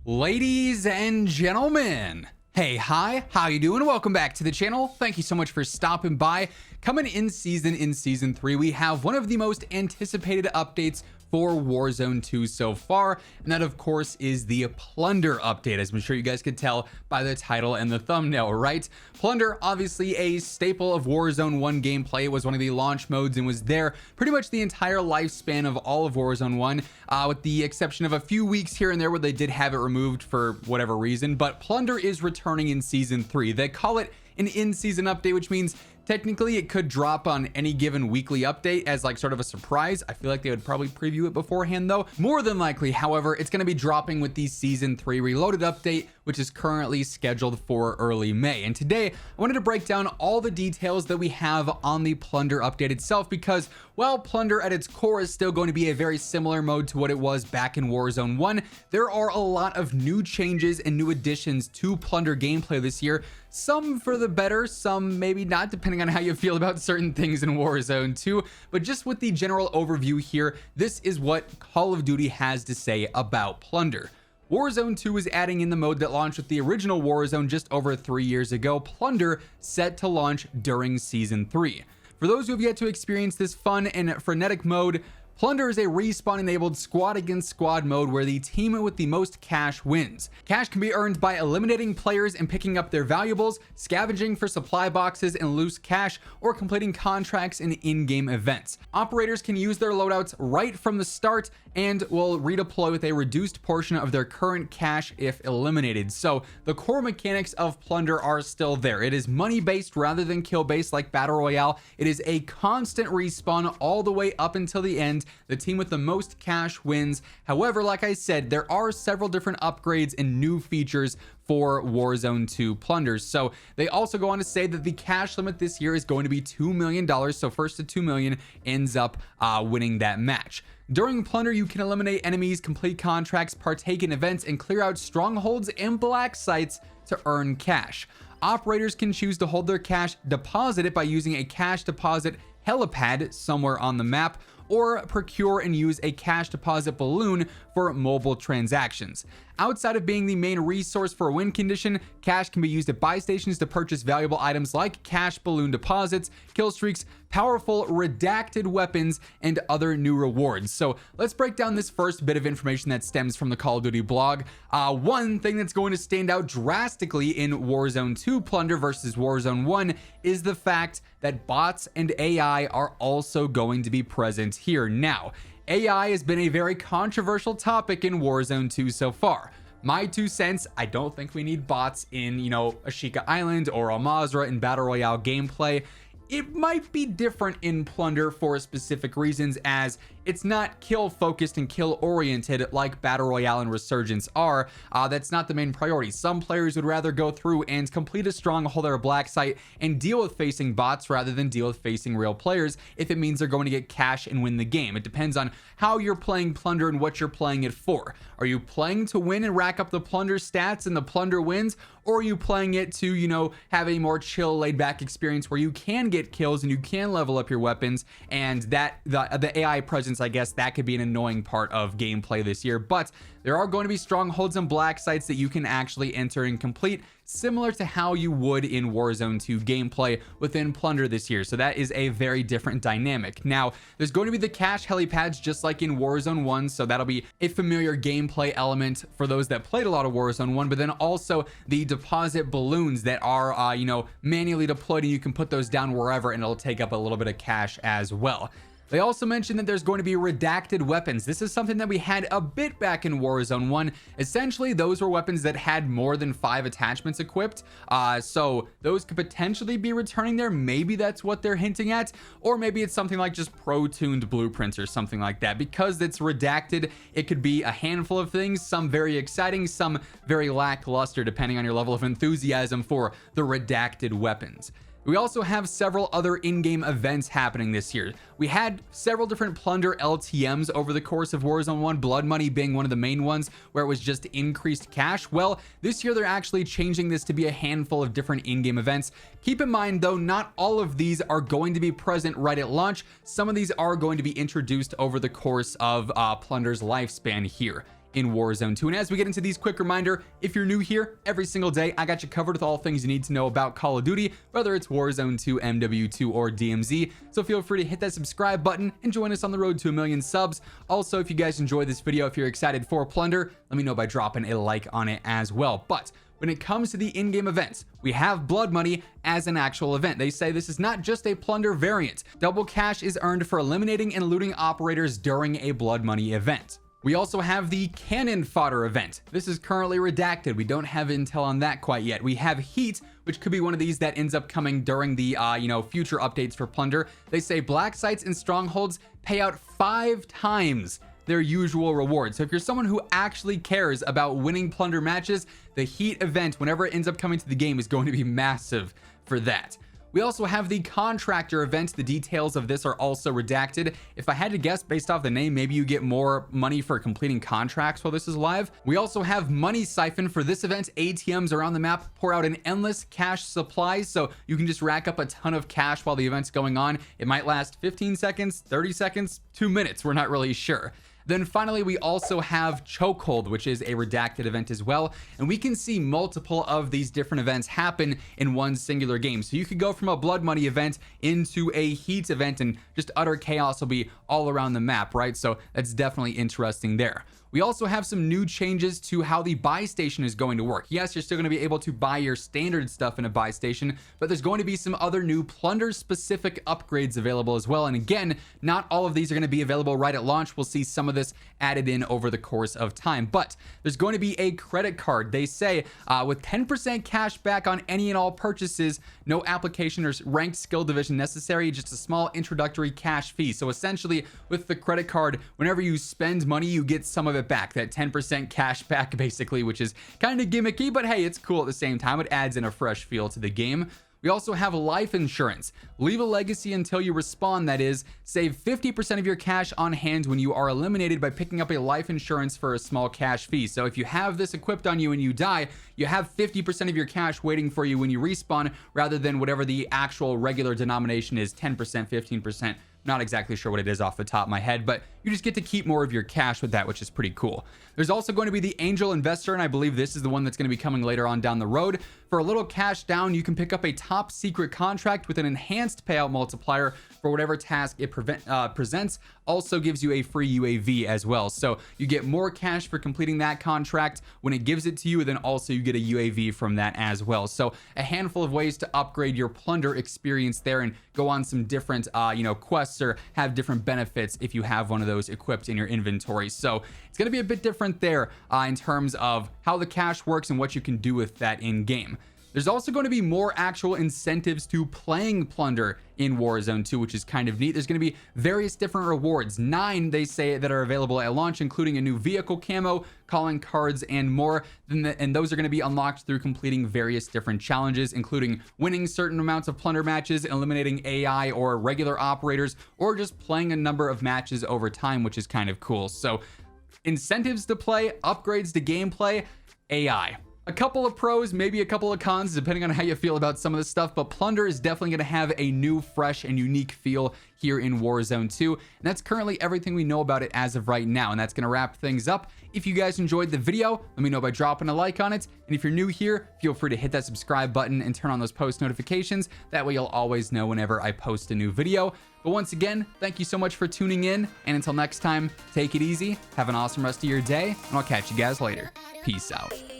Ladies and gentlemen, hey, hi, how you doing? Welcome back to the channel. Thank you so much for stopping by. Coming in season 3, we have one of the most anticipated updates for Warzone 2 so far, and that of course is the Plunder update, as I'm sure you guys could tell by the title and the thumbnail, right? Plunder, obviously a staple of Warzone 1 gameplay. It was one of the launch modes and was there pretty much the entire lifespan of all of Warzone 1, with the exception of a few weeks here and there where they did have it removed for whatever reason. But Plunder is returning in season 3. They call it an in-season update, which means technically it could drop on any given weekly update as like sort of a surprise. I feel like they would probably preview it beforehand though. More than likely, however, it's going to be dropping with the season 3 reloaded update, which is currently scheduled for early May. And today I wanted to break down all the details that we have on the Plunder update itself, because while Plunder at its core is still going to be a very similar mode to what it was back in Warzone 1, there are a lot of new changes and new additions to Plunder gameplay this year. Some for the better, some maybe not, depending on how you feel about certain things in Warzone 2. But just with the general overview here, this is what Call of Duty has to say about Plunder. Warzone 2 is adding in the mode that launched with the original Warzone just over 3 years ago. Plunder set to launch during season 3. For those who have yet to experience this fun and frenetic mode, Plunder is a respawn-enabled squad against squad mode where the team with the most cash wins. Cash can be earned by eliminating players and picking up their valuables, scavenging for supply boxes and loose cash, or completing contracts and in-game events. Operators can use their loadouts right from the start and will redeploy with a reduced portion of their current cash if eliminated. So the core mechanics of Plunder are still there. It is money-based rather than kill-based like Battle Royale. It is a constant respawn all the way up until the end. The team with the most cash wins. However, like I said, there are several different upgrades and new features for Warzone 2 Plunders. So they also go on to say that the cash limit this year is going to be $2 million. So first to 2 million ends up winning that match. During Plunder, you can eliminate enemies, complete contracts, partake in events, and clear out strongholds and black sites to earn cash. Operators can choose to hold their cash, deposit it by using a cash deposit helipad somewhere on the map, or procure and use a cash deposit balloon for mobile transactions. Outside of being the main resource for a win condition, cash can be used at buy stations to purchase valuable items like cash balloon deposits, kill streaks, powerful redacted weapons, and other new rewards. So let's break down this first bit of information that stems from the Call of Duty blog. One thing that's going to stand out drastically in Warzone 2 Plunder versus Warzone 1 is the fact that bots and AI are also going to be present here. Now, AI has been a very controversial topic in Warzone 2 so far. My 2 cents, I don't think we need bots in, Ashika Island or Al Mazrah in Battle Royale gameplay. It might be different in Plunder for specific reasons, as it's not kill focused and kill oriented like Battle Royale and Resurgence are. That's not the main priority. Some players would rather go through and complete a stronghold or a black site and deal with facing bots rather than deal with facing real players if it means they're going to get cash and win the game. It depends on how you're playing Plunder and what you're playing it for. Are you playing to win and rack up the Plunder stats and the Plunder wins? Or are you playing it to, have a more chill, laid-back experience where you can get kills and you can level up your weapons, and that the AI presence, I guess, that could be an annoying part of gameplay this year. But there are going to be strongholds and black sites that you can actually enter and complete, similar to how you would in Warzone 2 gameplay within Plunder this year. So that is a very different dynamic. Now, there's going to be the cash helipads just like in Warzone 1, so that'll be a familiar gameplay element for those that played a lot of Warzone 1, but then also the deposit balloons that are, manually deployed, and you can put those down wherever and it'll take up a little bit of cash as well. They also mentioned that there's going to be redacted weapons. This is something that we had a bit back in Warzone 1. Essentially, those were weapons that had more than 5 attachments equipped. So those could potentially be returning there. Maybe that's what they're hinting at. Or maybe it's something like just pro-tuned blueprints or something like that. Because it's redacted, it could be a handful of things. Some very exciting, some very lackluster, depending on your level of enthusiasm for the redacted weapons. We also have several other in-game events happening this year. We had several different Plunder LTMs over the course of Warzone 1, Blood Money being one of the main ones, where it was just increased cash. Well, this year they're actually changing this to be a handful of different in-game events. Keep in mind, though, not all of these are going to be present right at launch. Some of these are going to be introduced over the course of Plunder's lifespan here. in Warzone 2. And as we get into these, quick reminder, if you're new here, every single day I got you covered with all things you need to know about Call of Duty, whether it's Warzone 2, MW2, or DMZ. So feel free to hit that subscribe button and join us on the road to 1 million subs. Also, if you guys enjoyed this video, if you're excited for Plunder, let me know by dropping a like on it as well. But when it comes to the in-game events, we have blood money as an actual event. They say this is not just a Plunder variant. Double cash is earned for eliminating and looting operators during a blood money event. We also have the cannon fodder event. This is currently redacted. We don't have intel on that quite yet. We have heat, which could be one of these that ends up coming during the future updates for Plunder. They say black sites and strongholds pay out 5 times their usual reward. So if you're someone who actually cares about winning Plunder matches, the heat event, whenever it ends up coming to the game, is going to be massive for that. We also have the contractor event. The details of this are also redacted. If I had to guess based off the name, maybe you get more money for completing contracts while this is live. We also have money siphon. For this event, ATMs around the map pour out an endless cash supply, so you can just rack up a ton of cash while the event's going on. It might last 15 seconds, 30 seconds, 2 minutes, we're not really sure. Then finally, we also have Chokehold, which is a redacted event as well. And we can see multiple of these different events happen in one singular game. So you could go from a blood money event into a heat event and just utter chaos will be all around the map, right? So that's definitely interesting there. We also have some new changes to how the buy station is going to work. Yes, you're still going to be able to buy your standard stuff in a buy station, but there's going to be some other new Plunder specific upgrades available as well. And again, not all of these are going to be available right at launch. We'll see some of this added in over the course of time, but there's going to be a credit card. They say with 10% cash back on any and all purchases, no application or ranked skill division necessary, just a small introductory cash fee. So essentially with the credit card, whenever you spend money, you get some of it back, that 10% cash back basically, which is kind of gimmicky, but hey, it's cool at the same time. It adds in a fresh feel to the game. We also have life insurance. Leave a legacy until you respawn, that is, save 50% of your cash on hand when you are eliminated by picking up a life insurance for a small cash fee. So if you have this equipped on you and you die, you have 50% of your cash waiting for you when you respawn, rather than whatever the actual regular denomination is, 10%, 15%. Not exactly sure what it is off the top of my head, but you just get to keep more of your cash with that, which is pretty cool. There's also going to be the Angel Investor, and I believe this is the one that's going to be coming later on down the road. For a little cash down, you can pick up a top secret contract with an enhanced payout multiplier for whatever task it presents. Also gives you a free UAV as well. So you get more cash for completing that contract when it gives it to you, and then also you get a UAV from that as well. So a handful of ways to upgrade your Plunder experience there and go on some different quests or have different benefits if you have one of those equipped in your inventory. So it's going to be a bit different there in terms of how the cash works and what you can do with that in game. There's also going to be more actual incentives to playing Plunder in Warzone 2, which is kind of neat. There's going to be various different rewards, 9 they say, that are available at launch, including a new vehicle camo, calling cards, and more. And those are going to be unlocked through completing various different challenges, including winning certain amounts of Plunder matches, eliminating AI or regular operators, or just playing a number of matches over time, which is kind of cool. So incentives to play, upgrades to gameplay, AI. A couple of pros, maybe a couple of cons, depending on how you feel about some of this stuff, but Plunder is definitely going to have a new, fresh, and unique feel here in Warzone 2, and that's currently everything we know about it as of right now, and that's going to wrap things up. If you guys enjoyed the video, let me know by dropping a like on it, and if you're new here, feel free to hit that subscribe button and turn on those post notifications. That way you'll always know whenever I post a new video. But once again, thank you so much for tuning in, and until next time, take it easy, have an awesome rest of your day, and I'll catch you guys later. Peace out.